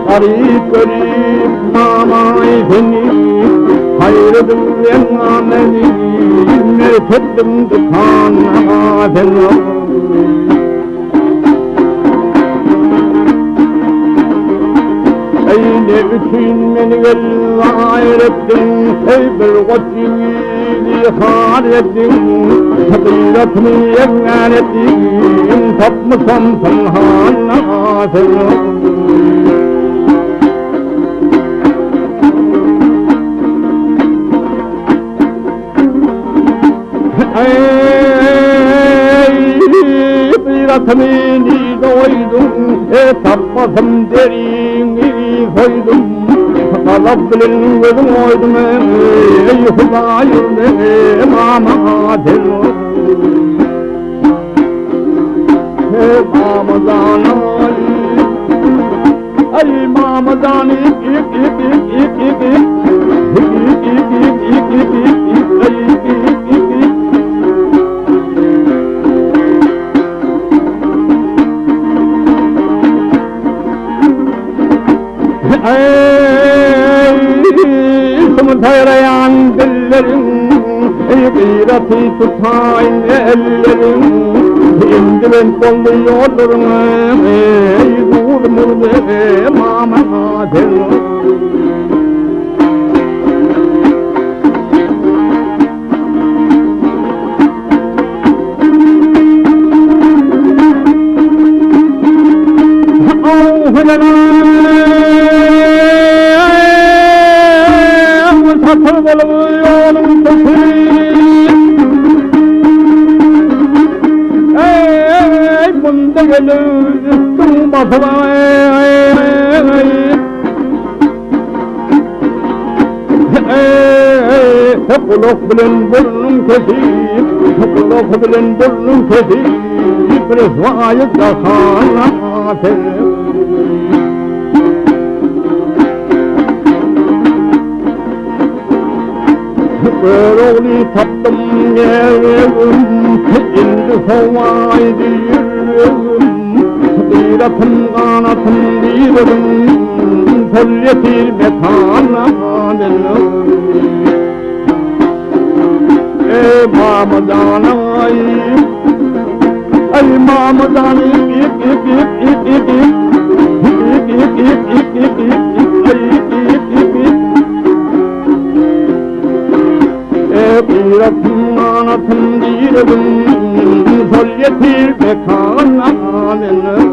garip garip mamay seni hayırdır emameni mertettim dükkanına seni. Ey ne üçün beni gayr ettin, ey bir koçyiğini har ettin, hakiratını yemen ettin, tapmasam sanhana seni. Hakiratını doydum, tapmasam derini koydum. Kalap bilin gözüm oydum, ey Hüdayır emama seni. Mamazan ay mamazan ik Tayrayan dillerin, gıyreti tutayın ellerin, şimdi ben kolluyorum, durmur emama seni. Satır yolum ey bunda gelir üstüm basıla kulak bilen burnum kesip kulak bilen burnum kesip bir vayet dakana seni. Oğlu taptım yerim, indi kovaydı yürürüm, gıyratım kanatım diyelim, kol yetir metana dedim. Ey Mamazan ay Mamazan Gıyratım anatım diyelim, sol yetir bekana benim.